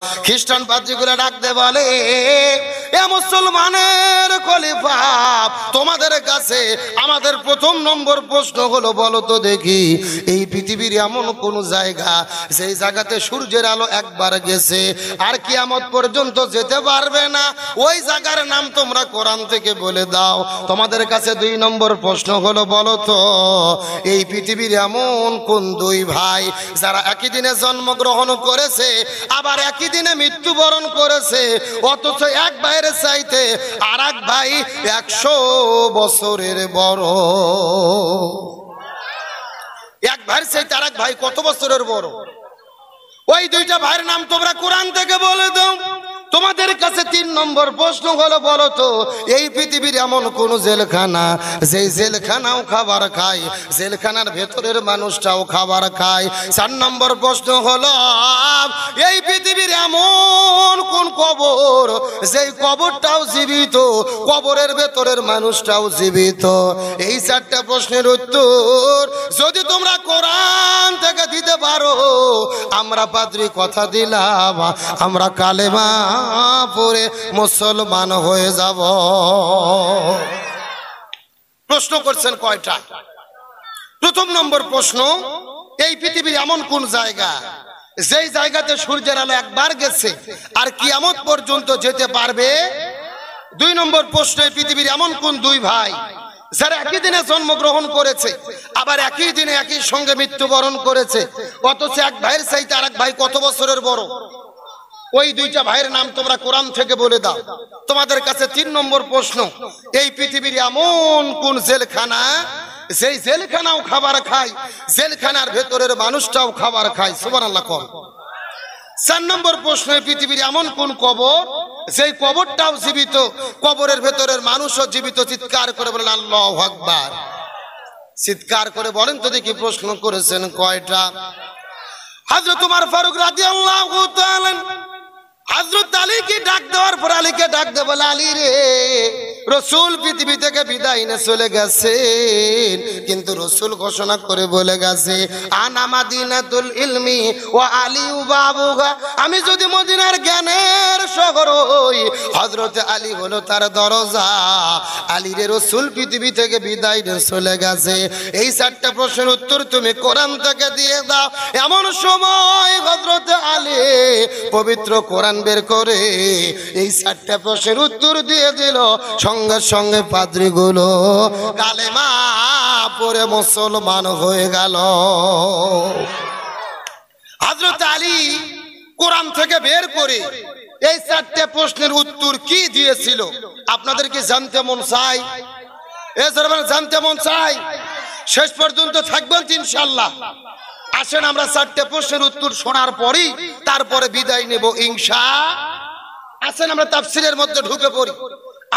খ্রিস্টান পাদ্রীগুলো ডাকতে বলে, এ মুসলমানের খলিফা, তোমাদের কাছে আমাদের প্রথম নম্বর প্রশ্ন হলো, বলো তো দেখি এই পৃথিবীর এমন কোন জায়গা সেই জায়গাতে সূর্যের আলো একবার গেছে আর কিয়ামত পর্যন্ত যেতে পারবে না? ওই জায়গার নাম তোমরা কোরআন থেকে বলে দাও। তোমাদের কাছে 2 নম্বর প্রশ্ন হলো, বলো তো এই পৃথিবীর এমন কোন 2 ভাই যারা একই দিনে জন্মগ্রহণ করেছে আবার একই দিনে মৃত্যুবরণ করেছে, অথচ এক ভাইয়ের চাইতে আর এক ভাই 100 বছরের বড়। এক ভাইয়ের চাইতে আর এক ভাই কত বছরের বড়? ওই 2টা ভাইয়ের নাম তোমরা কোরআন থেকে বলে দাও। তোমাদের কাছে 3 নম্বর প্রশ্ন হলো, বলো তো এই পৃথিবীর এমন কোন জেলখানা যেই জেলখানাও খাবার খায়, জেলখানার ভেতরের মানুষটাও খাবার খায়। 4 নম্বর প্রশ্ন হলো, এই পৃথিবীর এমন কোন কবর যেই কবরটাও জীবিত, কবরের ভেতরের মানুষটাও জীবিত। এই 4টা প্রশ্নের উত্তর যদি তোমরা কোরআন থেকে দিতে পারো, আমরা পাদ্রী কথা দিলাম আমরা কালেমা পড়ে মুসলমান হয়ে যাব। প্রশ্ন করছেন কয়টা? প্রথম নম্বর প্রশ্ন, এই পৃথিবীর এমন কোন জায়গা যেই জায়গাতে সূর্যের আলো একবার গেছে আর কিয়ামত পর্যন্ত যেতে পারবে? 2 নম্বর প্রশ্ন, এই পৃথিবীর এমন কোন 2 ভাই যারা একই দিনে জন্মগ্রহণ করেছে আবার একই দিনে একই সঙ্গে মৃত্যুবরণ করেছে, অথচ এক ভাইয়ের চাইতে আর এক ভাই কত বছরের বড়? ওই 2টা ভাইয়ের নাম তোমরা কোরআন থেকে বলে দাও। তোমাদের কাছে 3 নম্বর প্রশ্ন, এই পৃথিবীর এমন কোন জেলখানা যেই জেলখানাও খাবার খায়, জেলখানার ভেতরের মানুষটাও খাবার খায়। সুবহানাল্লাহ। 4 নম্বর প্রশ্ন, এই পৃথিবীর এমন কোন কবর যেই কবরটাও জীবিত, কবরের ভেতরের মানুষও জীবিত। চিৎকার করে বলেন আল্লাহু আকবার। চিৎকার করে বলেন তো দেখি প্রশ্ন করেছেন কয়টা? হযরত ওমর ফারুক রাদিয়াল্লাহু তাআলা হযরত আলীকে ডাক দেওয়ার পর আলীকে ডাক দে বলে, আলী রে, রাসূল পৃথিবী থেকে বিদায় নিয়ে চলে গেছেন, কিন্তু রাসূল ঘোষণা করে বলে গেছে, আনা মাদিনাতুল ইলমি ওয়া আলী বাবুহা, আমি যদি মদিনার জ্ঞানের শহর হই, হযরত আলী হলো তার দরজা। আলী রে, রাসূল পৃথিবী থেকে বিদায় নিয়ে চলে গেছে। এই 4টা প্রশ্নের উত্তর তুমি কোরআন থেকে দিয়ে দাও। এমন সময় হযরত আলী পবিত্র কোরআন বের করে এই 4টা প্রশ্নের উত্তর দিয়ে দিল। সঙ্গে সঙ্গে পাদ্রীগুলো কালেমা পড়ে মুসলমান হয়ে গেল। হযরত আলী কোরআন থেকে বের করে এই 4টা প্রশ্নের উত্তর কি দিয়েছিল আপনাদের কি জানতে মন চাই? জানতে মন চাই? শেষ পর্যন্ত থাকবেন ইনশাআল্লাহ। আসেন আমরা 4টা প্রশ্নের উত্তর শোনার পরই তারপরে বিদায় নেব ইনশাআল্লাহ। আসেন আমরা তাফসীরের মধ্যে ঢুকে পড়ি।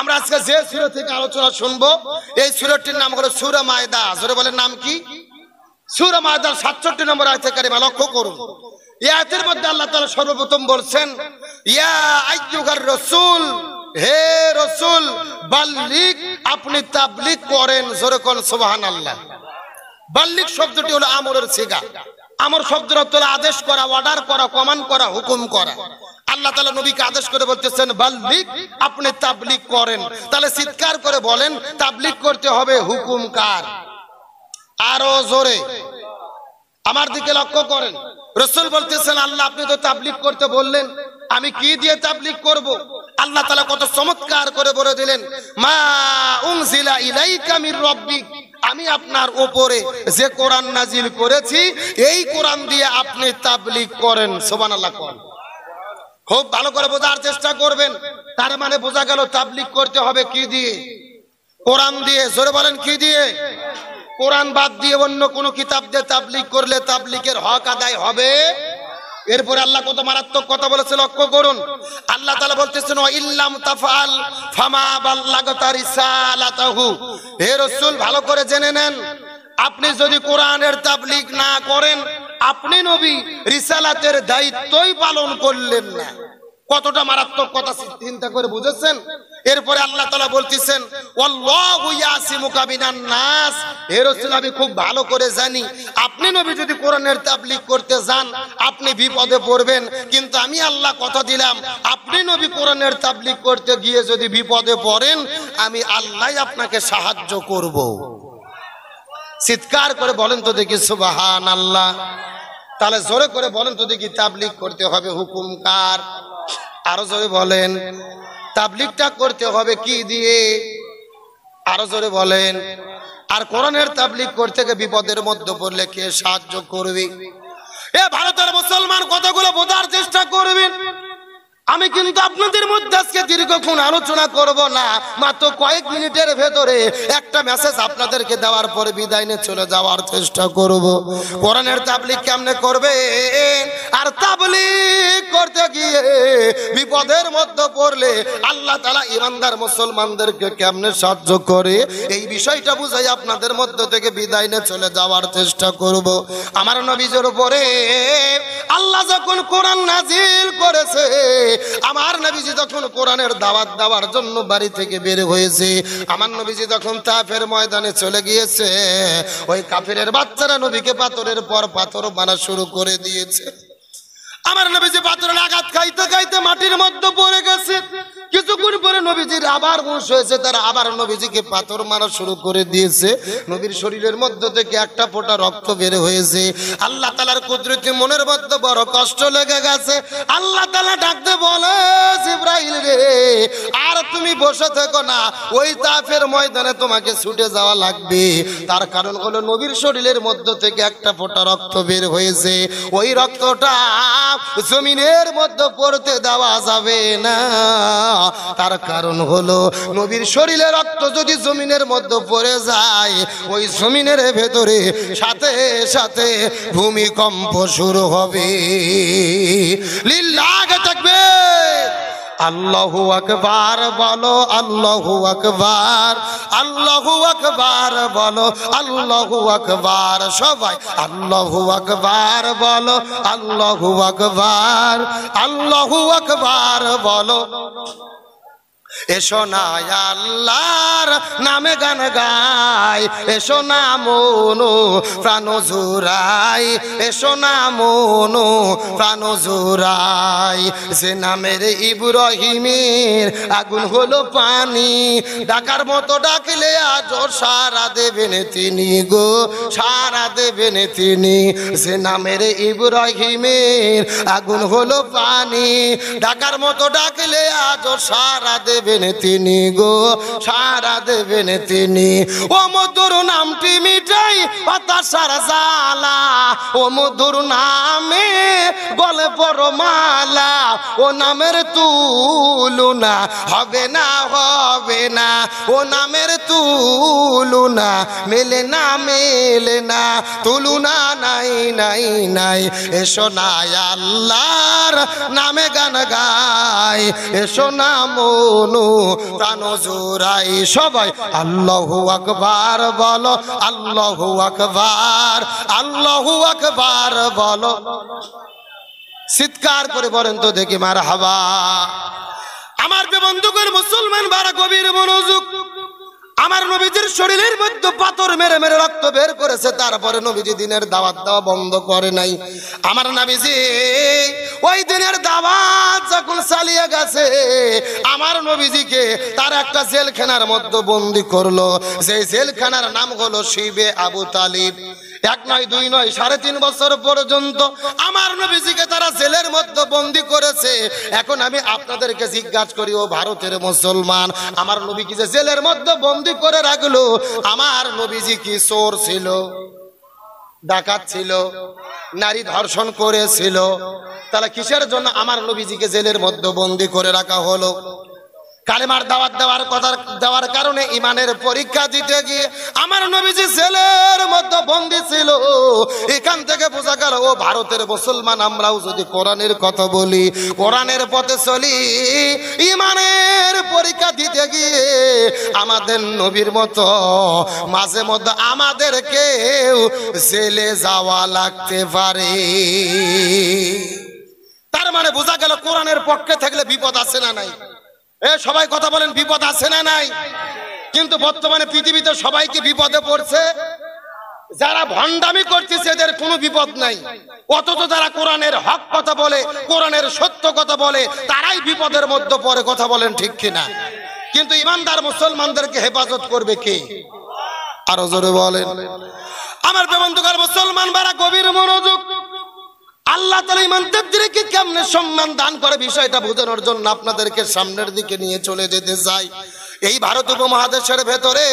আমরা আজকে যে সূরা থেকে আলোচনা শুনবো, এই সূরাটির নাম হলো সূরা মায়দা। জোরে বলেন নাম কি? সূরা মায়দার 67 নম্বর আয়াতে কারিমা লক্ষ্য করুন। এই আয়াতের মধ্যে আল্লাহ তাআলা সর্বপ্রথম বলছেন, ইয়া আইয়ুহার রাসূল, হে রাসূল, বাল্লিগ, আপনি তাবলীগ করেন। জোরে কোন সুবহানাল্লাহ। বাল্লিগ শব্দটি হলো আমরের সিগা। আমর শব্দের অর্থ হলো আদেশ করা, অর্ডার করা, কমান্ড করা, হুকুম করা। আল্লাহ তাআলা নবীকে আদেশ করে বলতেছেন, বাল্লিগ, আপনি তাবলীগ করেন। তাহলে চিৎকার করে বলেন, তাবলীগ করতে হবে হুকুম কার? আরো জোরে আমার দিকে লক্ষ্য করেন। রাসূল বলতেছেন, আল্লাহ আপনি তো তাবলীগ করতে বললেন, আমি কি দিয়ে তাবলীগ করব? আল্লাহ তাআলা কত চমৎকার করে বলে দিলেন, মা উনজিলা ইলাইকা মির রাব্বিক, আমি আপনার উপরে যে কোরআন নাজিল করেছি এই কোরআন দিয়ে আপনি তাবলীগ করেন। সুবহানাল্লাহ। খুব ভালো করে বোঝার চেষ্টা করবেন। তার মানে বোঝা গেল তাবলীগ করতে হবে কি দিয়ে? কোরআন দিয়ে। জোরে বলেন কি দিয়ে? কোরআন বাদ দিয়ে অন্য কোন কিতাব দিয়ে তাবলীগ করলে তাবলীগের হক আদায় হবে? এরপরে আল্লাহ কত মারাত্মক কথা বলেছে লক্ষ্য করুন। আল্লাহ তাআলা বলতেছেন, ওয়া ইল্লাম তাফআল ফামা বাল্লাগতা রিসালাতাহু, হে রাসূল ভালো করে জেনে নেন, আপনি যদি কোরআনের তাবলীগ না করেন, আপনি নবী রিসালাতের দায়িত্বই পালন করলেন না। কতটা মারাত্মক কথা চিন্তা করে বুঝেছেন? এরপরে আল্লাহ তাআলা বলতেছেন ওয়াল্লাহু ইয়াসিমুকা মিনান নাস। হে রাসূল, আমি খুব ভালো করে জানি আপনি নবী যদি কোরআনের তাবলীগ করতে যান আপনি বিপদে পড়বেন, কিন্তু আমি আল্লাহ কথা দিলাম আপনি নবী কোরআনের তাবলীগ করতে গিয়ে যদি বিপদে পড়েন আমি আল্লাহই আপনাকে সাহায্য করব। চিৎকার করে বলেন তো দেখি সুবহানাল্লাহ। তাহলে জোরে করে বলেন তো দেখি তাবলীগ করতে হবে হুকুম কার? আরো জোরে বলেন। তাবলীগটা করতে হবে কি দিয়ে? আরো জোরে বলেন। আর কোরআনের তাবলীগ করতে গিয়ে বিপদের মধ্যে পড়লে কে সাহায্য করবে? এ ভারতের মুসলমান কথাগুলো বোঝার চেষ্টা করবেন। আমি কিন্তু আপনাদের মধ্যে আজকে দীর্ঘক্ষণ আলোচনা করব না, মাত্র কয়েক মিনিটের ভেতরে একটা মেসেজ আপনাদেরকে দেওয়ার পরে বিদায় নিয়ে চলে যাওয়ার চেষ্টা করব। কোরআনের তাবলীগ কেমনে করবে আর তাবলীগ করতে গিয়ে বিপদের মধ্যে পড়লে আল্লাহ তাআলা ঈমানদার মুসলমানদেরকে কেমনে সাহায্য করে এই বিষয়টা বুঝাই আপনাদের মধ্য থেকে বিদায় নিয়ে চলে যাওয়ার চেষ্টা করব। আমার নবীজির উপরে আল্লাহ যখন কোরআন নাজিল করেছে, আমার নবীজি যখন কোরআনের দাওয়াত দেওয়ার জন্য বাড়ি থেকে বের হয়েছে, আমার নবীজি যখন তাফের ময়দানে চলে গিয়েছে, ওই কাফিরের বাচ্চারা নবীকে পাথরের পর পাথর মারা শুরু করে দিয়েছে। আমার নবীজি পাথরের আঘাত খাইতে খাইতে মাটির মধ্যে পড়ে গেছে। কিছুক্ষণ পরে নবীজির আবার হুঁশ হয়েছে, তারা আবার নবীজিকে পাথর মারা শুরু করে দিয়েছে। নবীর শরীরের মধ্য থেকে একটা ফোঁটা রক্ত বের হয়েছে। আল্লাহ তাআলার কুদরতি মনের মধ্যে বড় কষ্ট লেগে গেছে। আল্লাহ তাআলা ডাকতে বলে, জিবরাইল রে, আর তুমি বসে থেকো না, ওই তাফের ময়দানে তোমাকে ছুটে যাওয়া লাগবে। তার কারণ হলো নবীর শরীরের মধ্য থেকে একটা ফোঁটা রক্ত বের হয়েছে, ওই রক্তটা জমিনের মধ্যে পড়তে দেওয়া যাবে না। তার কারণ হলো নবীর শরীরে রক্ত যদি জমিনের মধ্যে পড়ে যায়, ওই জমিনের ভেতরে সাথে সাথে ভূমিকম্প শুরু হবে। লিল্লাহি তাকবীর। আল্লাহু আকবার বলো, আল্লাহু আকবার, আল্লাহু আকবার বলো, আল্লাহু আকবার। সবাই আল্লাহু আকবার বলো, আল্লাহু আকবার, আল্লাহু আকবার বলো। এসো না আল্লাহর নামে গান গাই, এসো না মনো প্রাণ জুড়াই, এসো না মনো প্রাণ জুড়াই। যে নামের ইব্রাহিমের আগুন হলো পানি, ডাকার মতো ডাকলে আজ সারা দেবেন তিনি গো, সারা দেবেন তিনি। যে নামের ইব্রাহিমের আগুন হলো পানি, ডাকার মতো ডাকলে আজ সারা দেবেন তিনি গো, সারা দেবেন তিনি। ও মধুর নামটি মিটাই হতাশার জ্বালা, ও মধুর নামে গলে পড়ো মালা, ও নামের তুলনা হবে না, হবে না, ও নামের তুলনা মেলে না, মেলে না, তুলনা নাই নাই নাই। এসো না আল্লাহর নামে গান গাই, এসো না মনো প্রাণ জোড়াই। সবাই আল্লাহু আকবার বলো, আল্লাহু আকবার, আল্লাহু আকবার বলো। চিৎকার করে বলেন তো দেখি মারহাবা। আমার বন্ধুগণ মুসলমান বারা গভীর মনোযোগ। আমার নবীজির শরীরের মধ্যে পাথর মেরে মেরে রক্ত বের করেছে, তারপরে নবীজি দিনের দাওয়াত দেওয়া বন্ধ করে নাই। আমার নবীজি ওই দিনের দাওয়াত যখন চালিয়ে গেছে, আমার নবীজিকে তার একটা জেলখানার মধ্যে বন্দী করলো। সেই জেলখানার নাম হলো শিবে আবু তালিব। এক নয় দুই নয় 3.5 বছর পর্যন্ত আমার নবীজিকে তারা জেলের মধ্যে বন্দী করেছে। এখন আমি আপনাদেরকে জিজ্ঞাসা করি, ও ভারতের মুসলমান, আমার নবীকে যে জেলের মধ্যে বন্দী করে রাখলো, আমার নবীজি কি চোর ছিল, ডাকাত ছিল, নারী ধর্ষণ করেছিল? তাহলে কিসের জন্য আমার নবীজিকে জেলের মধ্যে বন্দী করে রাখা হলো? কালেমার দাওয়াত দেওয়ার কারণে, ইমানের পরীক্ষা দিতে গিয়ে আমার নবীজি জেলের মধ্যে বন্দী ছিল। এখান থেকে বোঝা গেল, ও ভারতের মুসলমান, আমরাও যদি কোরআনের কথা বলি, কোরআনের পথে চলি, ইমানের পরীক্ষা দিতে গিয়ে আমাদের নবীর মতো মাঝে মধ্যে আমাদেরকেও জেলে যাওয়া লাগতে পারে। তার মানে বোঝা গেল কোরআনের পক্ষে থাকলে বিপদ আছে না নাই? এ সবাই কথা বলেন, বিপদ আছে না নাই? কিন্তু বর্তমানে পৃথিবীতে সবাইকে বিপদে পড়ছে। যারা ভণ্ডামি করতেছে এদের কোনো বিপদ নাই, অথচ যারা কোরআনের হক কথা বলে, কোরআনের সত্য কথা বলে, তারাই বিপদের মধ্যে পড়ে। কথা বলেন ঠিক কিনা? কিন্তু ইমানদার মুসলমানদেরকে হেফাজত করবে কে? আরো জোরে বলেন। আমার বন্ধুগণ মুসলমান বারা গভীর মনোযোগ। আল্লাহ তাআলা ইমানদারদেরকে কেমনে সম্মান দান করে বিষয়টা বোঝানোর জন্য আপনাদেরকে সামনের দিকে নিয়ে চলে যেতে চাই। এই ভারত উপমহাদেশের ভেতরে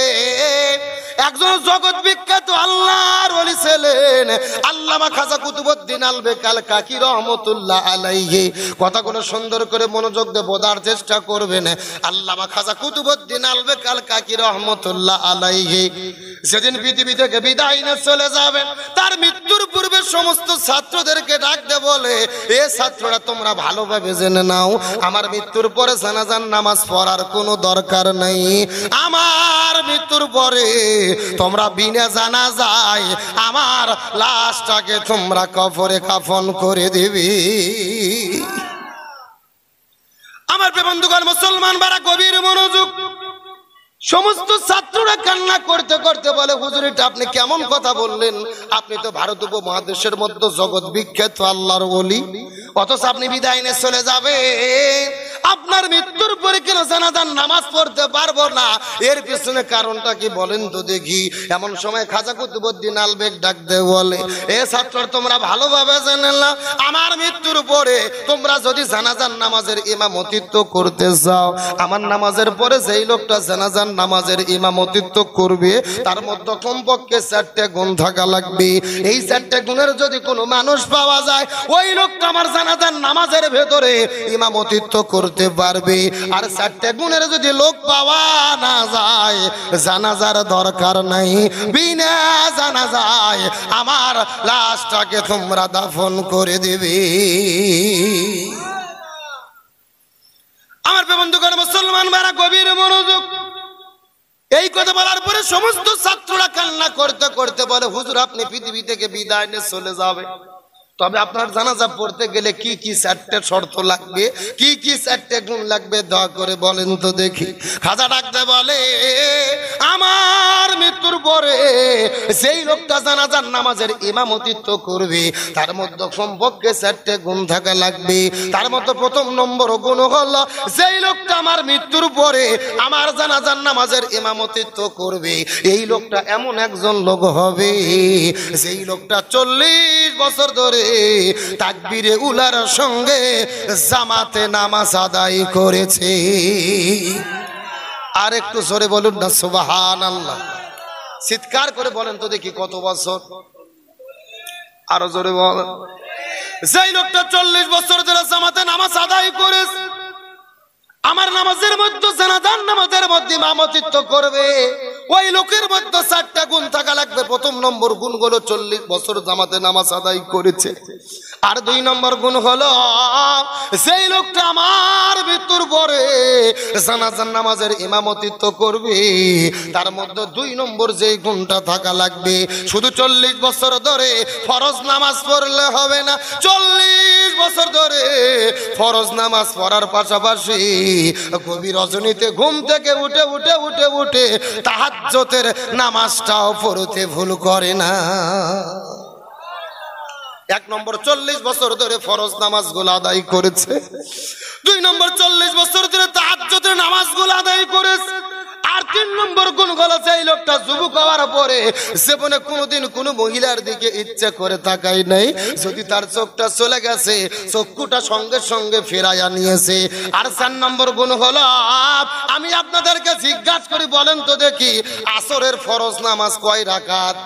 একজন জগৎ বিখ্যাত আল্লাহর ওলি ছিলেন আল্লামা খাজা কুতুবউদ্দিন আলবেক আল কাকি রহমাতুল্লাহ আলাইহি। কথাগুলো সুন্দর করে মনোযোগ দিয়ে বোঝার চেষ্টা করবেন। আল্লামা খাজা কুতুবউদ্দিন আলবেক আল কাকি রহমাতুল্লাহ আলাইহি সেদিন পৃথিবী থেকে বিদায় নিয়ে চলে যাবেন, তার মৃত্যুর পূর্বে সমস্ত ছাত্রদেরকে ডাক দিয়ে বলে, এ ছাত্ররা তোমরা ভালোভাবে জেনে নাও, আমার মৃত্যুর পরে জানাজার নামাজ পড়ার কোনো দরকার নাই। আমার মৃত্যুর পরে তোমরা বিনা জানাজায় আমার লাশটাকে তোমরা কবরে কাফন করে দিবি। আমার বন্ধুগণ মুসলমান বারা গভীর মনোযোগ। সমস্ত ছাত্ররা কান্না করতে করতে বলে, হুজুর এটা আপনি কেমন কথা বললেন? আপনি তো ভারত উপমহাদেশের মধ্যে জগৎ বিখ্যাত আল্লাহর ওলি, অথচ আপনি বিদায় নিয়ে চলে যাবে। আপনার মৃত্যুর পরে কেন জানাজার নামাজ পড়তে পারবো না? এর পিছনে কারণটা কি বলেন তো দেখি। এমন সময় খাজা কুতুবউদ্দিন আলবেক ডাক দিয়ে বলে, এ ছাত্র তোমরা ভালোভাবে জেনে নাও, আমার মৃত্যুর পরে তোমরা যদি জানাজার নামাজের ইমামতিত্ব করতে চাও, আমার নামাজের পরে যেই লোকটা জানাজার নামাজের ইমামতিত্ব করবে তার মধ্যে কমপক্ষে 4টে গুণ থাকা লাগবে। এই 4টে গুণের যদি কোনো মানুষ পাওয়া যায়, ওই লোকটা আমার জানাজার নামাজের ভেতরে ইমামতিত্ব করতে পারবে। আর 4টে গুণের যদি লোক পাওয়া না যায়, জানাজার দরকার নাই, বিনা জানাজায় আমার লাশটাকে তোমরা দাফন করে দেবে। আমার বন্ধুগণ মুসলমান ভাইরা গভীর মনোযোগ। এই কথা বলার পরে সমস্ত ছাত্ররা কান্না করতে করতে বলে, হুজুর আপনি পৃথিবী থেকে বিদায় নিয়ে চলে যাবে, তবে আপনার জানাজা পড়তে গেলে কি কি 4টে শর্ত লাগবে, কি কি 4টে গুণ লাগবে দয়া করে বলেন তো দেখি। খাজা ডাকতে বলে, আমার মৃত্যুর পরে যেই লোকটা জানাজার নামাজের ইমামতিত্ব করবে তার মধ্যে সম্পর্কে 4টে গুণ থাকা লাগবে। তার মধ্যে প্রথম নম্বর গুণ হলো, যেই লোকটা আমার মৃত্যুর পরে আমার জানাজার নামাজের ইমামতিত্ব করবে এই লোকটা এমন একজন লোক হবে যেই লোকটা 40 বছর ধরে তাকবীরে উলার সঙ্গে জামাতে নামাজ আদায় করেছে। আর একটু জোরে বলুন না সুবহানাল্লাহ। চিৎকার করে বলেন তো দেখি কত বছর? আরো জোরে বলেন। যেই লোকটা 40 বছর ধরে জামাতে নামাজ আদায় করেছে, আমার নামাজের মধ্যে জানাজার নামাজের মধ্যে ইমামতিত্ব করবে, ওই লোকের মধ্যে 4টা গুণ থাকা লাগবে। প্রথম নম্বর গুণ হলো 40 বছর জামাতে নামাজ আদায় করেছে। আর 2 নম্বর গুণ হলো, সেই লোকটা আমার মৃত্যুর পরে জানাজার নামাজের ইমামতিত্ব করবে, তার মধ্যে 2 নম্বর যেই গুণটা থাকা লাগবে, শুধু 40 বছর ধরে ফরজ নামাজ পড়লে হবে না, 40 বছর ধরে ফরজ নামাজ পড়ার পাশাপাশি গভীর রজনীতে ঘুম থেকে উঠে উঠে উঠে উঠে তাহাজ্জুদের নামাজটাও পড়তে ভুল করে না। 1 নম্বর 40 বছর ধরে ফরজ নামাজগুলো আদায় করেছে, 2 নম্বর 40 বছর ধরে তাহাজ্জুদের নামাজগুলো আদায় করেছে। আর 3 নম্বর গুণ হলো, এই লোকটা যুবক হওয়ার পরে জীবনে কোনোদিন কোনো মহিলার দিকে ইচ্ছা করে তাকাই নাই, যদি তার চোখটা চলে গেছে চক্ষুটা সঙ্গে সঙ্গে ফেরাইয়া নিয়েছে। আর 4 নম্বর গুণ হলো, আমি আপনাদেরকে জিজ্ঞাসা করি বলেন তো দেখি, আসরের ফরজ নামাজ কয় রাকাত?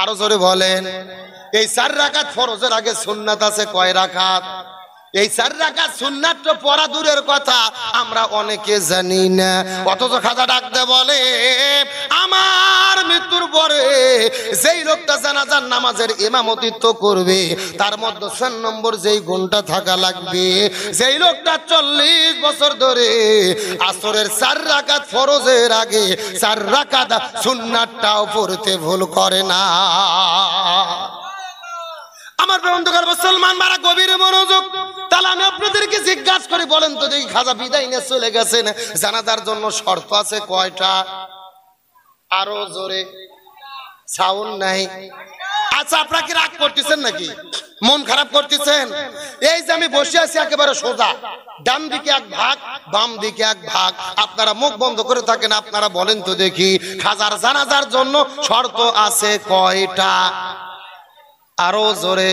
আরো জোরে বলেন। এই 4 রাকাত ফরজের আগে সুন্নাত আছে কয় রাকাত? এই 4 রাকাত সুন্নাত তো পড়া দূরের কথা আমরা অনেকে জানি না। অথচ খাজা ডাকতে বলে, আমার মৃত্যুর পরে যেই লোকটা জানাজার নামাজের ইমামতিত্ব করবে তার মধ্যে 4 নম্বর যেই গুণটা থাকা লাগবে, যেই লোকটা 40 বছর ধরে আসরের 4 রাকাত ফরজের আগে 4 রাকাত সুন্নাতটাও পড়তে ভুল করে না। আমার বন্ধুগণ মুসলমান মারা গভীর মনোযোগ। তাহলে আমি আপনাদেরকে জিজ্ঞাসা করে বলেন তো দেখি, খাজা বিদায় নিয়ে চলে গেছেন, জানাজার জন্য শর্ত আছে কয়টা? আরো জোরে, সাউন্ড নাই। আচ্ছা, আপনারা কি রাগ করতেছেন নাকি? মন খারাপ করতেছেন? এই যে আমি বসে আছি একেবারে সোজা, ডান দিকে এক ভাগ, বাম দিকে এক ভাগ। আপনারা মুখ বন্ধ করে থাকেন, আপনারা বলেন তো দেখি, খাজার জানাজার জন্য শর্ত আছে কয়টা? আরো জোরে।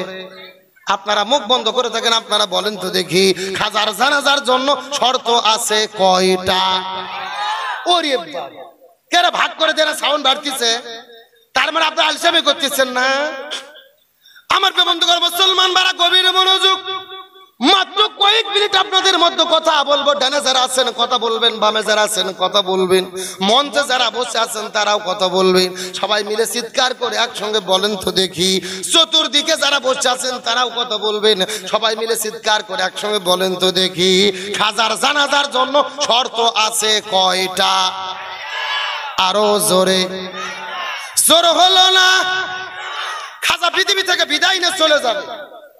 আপনারা মুখ বন্ধ করে থাকেন, আপনারা বলেন তো দেখি, খাজার জানাজার জন্য শর্ত আছে কয়টা? ওরে বাবা, কেরা ভাগ করে দেন, সাউন্ড বাড়তিছে, তার মানে আপনারা আলসামি করতেছেন না। আমার বন্ধুগণ মুসলমান বারা গভীর মনোযোগ। মাত্র কয়েক মিনিট আপনাদের মধ্যে কথা বলবো। ডানে যারা আছেন কথা বলবেন, বামে যারা আছেন কথা বলবেন, মঞ্চে যারা বসে আছেন তারাও কথা বলবেন। সবাই মিলে চিৎকার করে একসঙ্গে বলেন তো দেখি, চতুর্দিকে যারা বসে আছেন তারাও কথা বলবেন। সবাই মিলে চিৎকার করে একসঙ্গে বলেন তো দেখি, খাজার জানাজার জন্য শর্ত আছে কয়টা? আরো জোরে। জোর হলো না? খাজা পৃথিবী থেকে বিদায় নিয়ে চলে যাবে,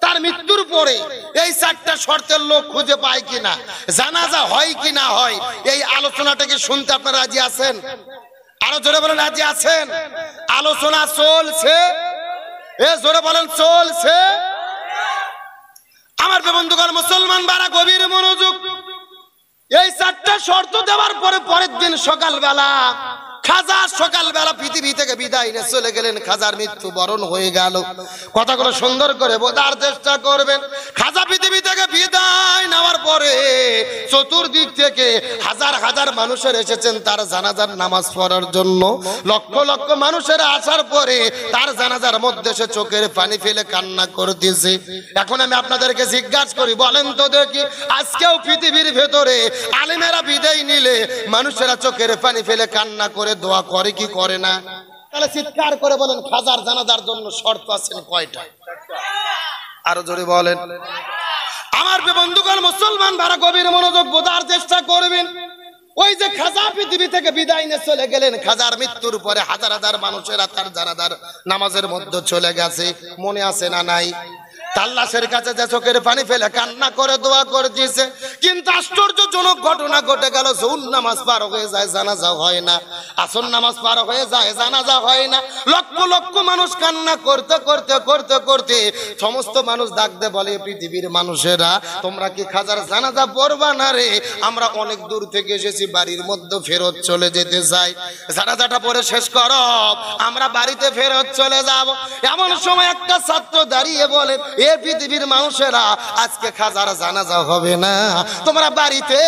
তার মৃত্যুর পরে এই চারটা শর্তের লোক খুঁজে পায় কিনা, জানাজা হয় কি না হয়, এই আলোচনাটাকে শুনতে আপনারা রাজি আছেন? আরো জোরে বলেন, রাজি আছেন? আলোচনা চলছে, এ জোরে বলেন, চলছে। আমার বন্ধুগণ মুসলমান বারা গভীর মনোযোগ। এই চারটা শর্ত দেওয়ার পরে পরের দিন সকালবেলা খাজা সকালবেলা পৃথিবী থেকে বিদায় নিয়ে চলে গেলেন। খাজার মৃত্যু বরণ হয়ে গেল। কথাগুলো সুন্দর করে বোঝার চেষ্টা করবেন। খাজা পৃথিবী থেকে বিদায় নেওয়ার পরে চতুর্দিক থেকে হাজার হাজার মানুষের এসেছেন তার জানাজার নামাজ পড়ার জন্য। লক্ষ লক্ষ মানুষের আসার পরে তার জানাজার মধ্যে সে চোখের পানি ফেলে কান্না করতেছে। এখন আমি আপনাদেরকে জিজ্ঞাসা করি, বলেন তো দেখি, আজকেও পৃথিবীর ভেতরে আলেমেরা বিদায় নিলে মানুষেরা চোখের পানি ফেলে কান্না করে দোয়া করে কি করে না? তাহলে চিৎকার করে বলেন, খাজার জানাজার জন্য শর্ত আছেন কয়টা? আরো জোরে বলেন। আমার বন্ধুগণ মুসলমান ভাড়া গভীর মনোযোগ বোঝার চেষ্টা করবেন। ওই যে খাজা পৃথিবী থেকে বিদায় নিয়ে চলে গেলেন, খাজার মৃত্যুর পরে হাজার হাজার মানুষেরা তার জানাজার নামাজের মধ্যে চলে গেছে। মনে আছে না নাই? তাল্লাশের কাছে যে চোখের পানি ফেলে কান্না করে দোয়া করে দিয়েছে। কিন্তু আশ্চর্যজনক ঘটনা ঘটে গেল, জোহর নামাজ পার হয়ে যায়, জানাজা হয় না। আসর নামাজ পার হয়ে যায়, জানাজা হয় না। লক্ষ লক্ষ মানুষ কান্না করতে করতে করতে করতে সমস্ত মানুষ ডাক দিয়ে বলে, পৃথিবীর মানুষেরা তোমরা কি খাজার জানাজা পড়বা না রে? আমরা অনেক দূর থেকে এসেছি, বাড়ির মধ্যে ফেরত চলে যেতে চাই। জানাজাটা পড়ে শেষ করো, আমরা বাড়িতে ফেরত চলে যাব। এমন সময় একটা ছাত্র দাঁড়িয়ে বলে, এ পৃথিবীর মানুষেরা আজকে খাজার জানাজা হবে না, তোমরা বাড়িতে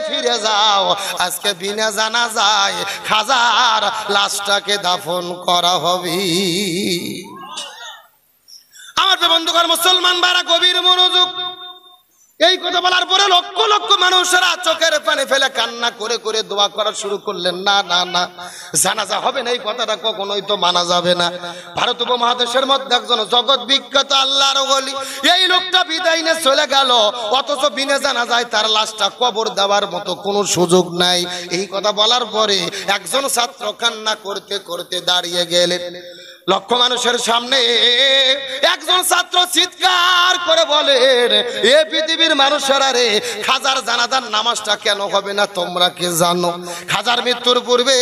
ফিরে যাও। আজকে বিনা জানাজায় খাজার লাশটাকে দাফন করা হবে। আমার বন্ধুগণ মুসলমান বারা গভীর মনোযোগ। এই কথা বলার পরে লক্ষ লক্ষ মানুষেরা চোখের পানি ফেলে কান্না করে করে দোয়া করা শুরু করলেন, না না না, জানাজা হবে না, এই কথাটা কখনোই তো মানা যাবে না। ভারত উপমহাদেশের মধ্যে একজন জগৎ বিখ্যাত আল্লাহর ওলি, এই লোকটা বিদায় নিয়ে চলে গেল, অথচ বিনা জানাজায় তার লাশটা কবর দেওয়ার মতো কোনো সুযোগ নাই। এই কথা বলার পরে একজন ছাত্র কান্না করতে করতে দাঁড়িয়ে গেলেন। লক্ষ মানুষের সামনে একজন ছাত্র চিৎকার করে বলেন, এ পৃথিবীর মানুষেরা রে, খাজার জানাজার নামাজটা কেন হবে না তোমরা কি জানো? খাজার মৃত্যুর পূর্বে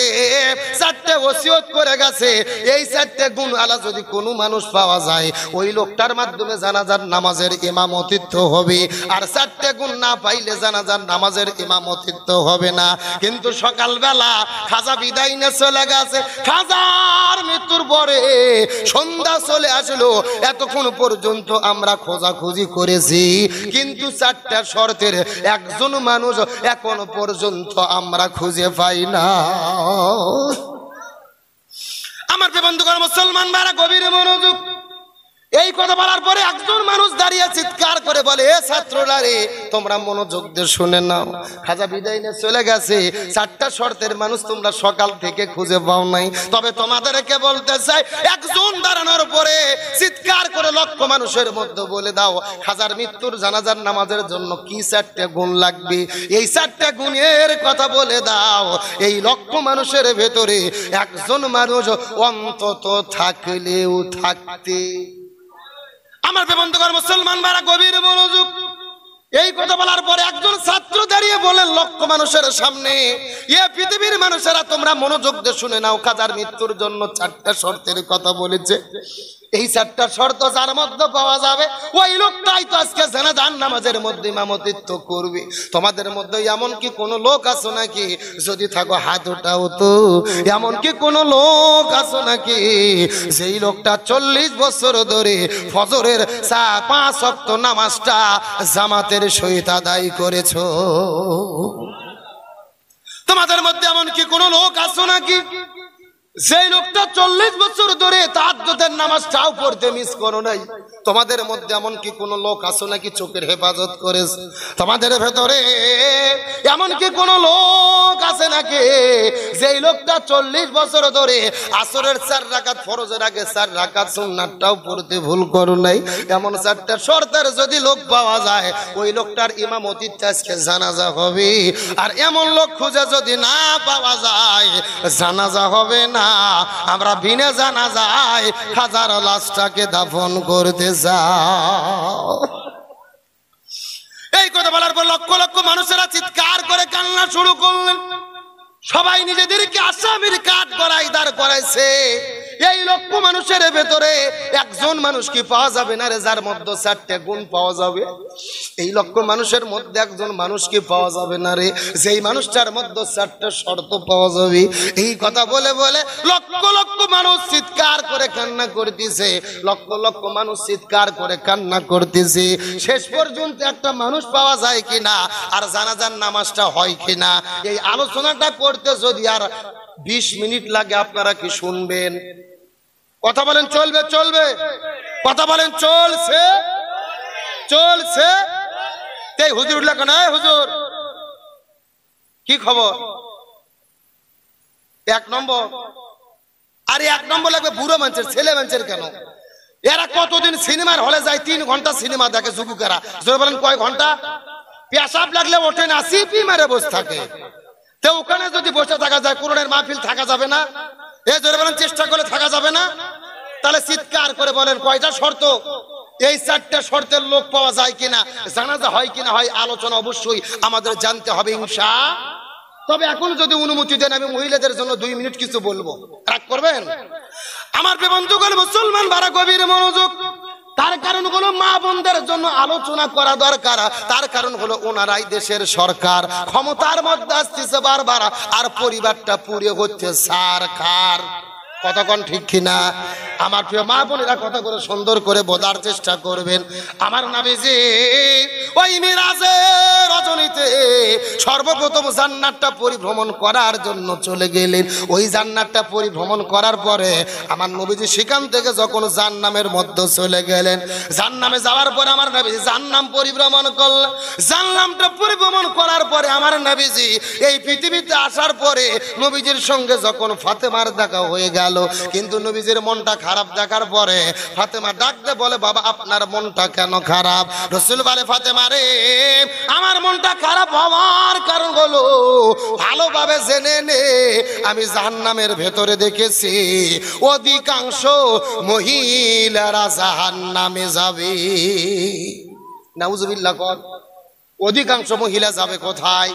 চারটে ওসিয়ত করে গেছে। এই চারটে গুণ আলা যদি কোনো মানুষ পাওয়া যায়, ওই লোকটার মাধ্যমে জানাজার নামাজের ইমামতিত্ব হবে। আর চারটে গুণ না পাইলে জানাজার নামাজের ইমামতিত্ব হবে না। কিন্তু সকালবেলা খাজা বিদায় নিয়ে চলে গেছে। খাজার মৃত্যুর পরে সন্ধ্যা চলে আসলো। এতক্ষণ পর্যন্ত আমরা খোঁজাখুঁজি করেছি, কিন্তু চারটা শর্তের একজন মানুষ এখন পর্যন্ত আমরা খুঁজে পাই না। আমার বন্ধুগণ মুসলমান ভাইরা গভীর মনোযোগ। এই কথা বলার পরে একজন মানুষ দাঁড়িয়ে চিৎকার করে বলে, এ ছাত্ররা রে, তোমরা মনোযোগ দিয়ে শুনে নাও। খাজা বিদায় নিয়ে চলে গেছে, চারটা শর্তের মানুষ তোমরা সকাল থেকে খুঁজে পাও নাই। তবে তোমাদেরকে বলতে চাই, একজন দাঁড়ানোর পরে চিৎকার করে লক্ষ মানুষের মধ্যে বলে দাও, খাজার মৃত্যুর জানাজার নামাজের জন্য কি চারটে গুণ লাগবে। এই চারটে গুণের কথা বলে দাও। এই লক্ষ মানুষের ভেতরে একজন মানুষ অন্তত থাকলেও থাকতে। আমার বন্ধুগণ মুসলমান ভাইরা গভীর মনোযোগ। এই কথা বলার পরে একজন ছাত্র দাঁড়িয়ে বলেন লক্ষ মানুষের সামনে, এ পৃথিবীর মানুষেরা তোমরা মনোযোগ দিয়ে শুনে নাও, খাজার মৃত্যুর জন্য 4টা শর্তের কথা বলেছে। এই 4টা শর্ত যার মধ্যে পাওয়া যাবে ওই লোকটাই তো আজকে জানাজার নামাজের মধ্যে ইমামতিত্ব করবে। তোমাদের মধ্যে এমন কি কোনো লোক আছে নাকি, যদি থাকো হাত ওঠাও তো, এমন কি কোনো লোক আছে নাকি যেই লোকটা 40 বছর ধরে ফজরের 5 ওয়াক্ত নামাজটা জামাতের সহিত আদায় করেছো? তোমাদের মধ্যে এমন কি কোনো লোক আছে নাকি সেই লোকটা 40 বছর ধরে তাহাজ্জুদের নামাজটাও পড়তে মিস করো নাই? তোমাদের মধ্যে এমন কি কোনো লোক আছে নাকি চোখের হেফাজত করেছে? তোমাদের ভেতরে এমন কি কোনো লোক আছে নাকি যেই লোকটা 40 বছর ধরে আসরের 4 রাকাত ফরজের আগে 4 রাকাত সুন্নাতটাও পড়তে ভুল করো নাই? এমন 4টা শর্তের যদি লোক পাওয়া যায় ওই লোকটার ইমামতিতে আজকে জানাজা হবে। আর এমন লোক খুঁজে যদি না পাওয়া যায় জানাজা হবে না, আমরা বিনা জানাজায় খাজার লাশটাকে দাফন করতে যাও। এই কথা বলার পর লক্ষ লক্ষ মানুষেরা চিৎকার করে কান্না শুরু করলেন। সবাই নিজেদেরকে আসামির কাঠ গড়াই দাঁড় করাইছে। এই লক্ষ মানুষের ভেতরে একজন মানুষ কি পাওয়া যাবে না রে যার মধ্যে 4টা গুণ পাওয়া যাবে? এই লক্ষ মানুষের মধ্যে একজন মানুষ কি পাওয়া যাবে না রে যেই মানুষটার মধ্যে 4টা শর্ত পাওয়া যাবে? এই কথা বলে বলে লক্ষ লক্ষ মানুষ চিৎকার করে কান্না করতেছে, লক্ষ লক্ষ মানুষ চিৎকার করে কান্না করতেছে। শেষ পর্যন্ত একটা মানুষ পাওয়া যায় কিনা আর জানাজার নামাজটা হয় কিনা, এই আলোচনাটা করতে যদি আর 20 মিনিট লাগে আপনারা কি শুনবেন? কথা বলেন চলবে? চলবে? কথা বলেন চলছে? চলছে? এই হুজুর উঠলে কেন? হুজুর কি খবর? 1 নম্বর। আরে 1 নম্বর লাগবে বুড়ো মানুষের, ছেলে মানুষের কেন? এরা কতদিন সিনেমার হলে যায়, 3 ঘন্টা সিনেমা দেখে যুবকেরা। জোরে বলেন কয় ঘন্টা? পেশাব লাগলে ওঠে না, সিপি মারে বসে থাকে। তো ওখানে যদি বসে থাকা যায় কোরআনের মাহফিল থাকা যাবে না? জোরে বলেন চেষ্টা করে থাকা যাবে না? তাহলে চিৎকার করে বলেন কয়টা শর্ত? এই 4টা শর্তের লোক পাওয়া যায় কিনা, জানাজা হয় কিনা হয়, আলোচনা অবশ্যই আমাদের জানতে হবে ইনশাআল্লাহ। তবে এখন যদি অনুমতি দেন আমি মহিলাদের জন্য 2 মিনিট কিছু বলবো, রাগ করবেন? আমার বন্ধুগণ মুসলমান ভাইরা গভীর মনোযোগ। তার কারণ হলো মা বোনদের জন্য আলোচনা করা দরকার। তার কারণ হলো ওনারাই দেশের সরকার, ক্ষমতার মধ্যে আসতেছে বারবার, আর পরিবারটা পুড়ে হচ্ছে সারখার। কতক্ষণ ঠিক কিনা? আমার প্রিয় মা বোনেরা কথা করে সুন্দর করে বোঝার চেষ্টা করবেন। আমার নবীজি ওই মিরাজের রজনীতে সর্বপ্রথম জান্নাতটা পরিভ্রমণ করার জন্য চলে গেলেন। ওই জান্নাতটা পরিভ্রমণ করার পরে আমার নবীজি সেখান থেকে যখন জান্নামের মধ্যে চলে গেলেন, জান্নামে যাওয়ার পরে আমার নবীজি জান্নাম পরিভ্রমণ করলেন। জান্নামটা পরিভ্রমণ করার পরে আমার নবীজি এই পৃথিবীতে আসার পরে নবীজির সঙ্গে যখন ফাতেমার দেখা হয়ে গেল, কিন্তু নবীজির মনটা খারাপ দেখার পরে ফাতেমা ডাকতে বলে, বাবা আপনার মনটা কেন খারাপ? রাসূল বলে, ফাতেমা রে আমার মনটা খারাপ হওয়ার কারণ হলো ভালোভাবে জেনে নে আমি জাহান্নামের ভেতরে দেখেছি অধিকাংশ মহিলারা জাহান্নামে যাবে। নাউজুবিল্লাহ। অধিকাংশ মহিলা যাবে কোথায়?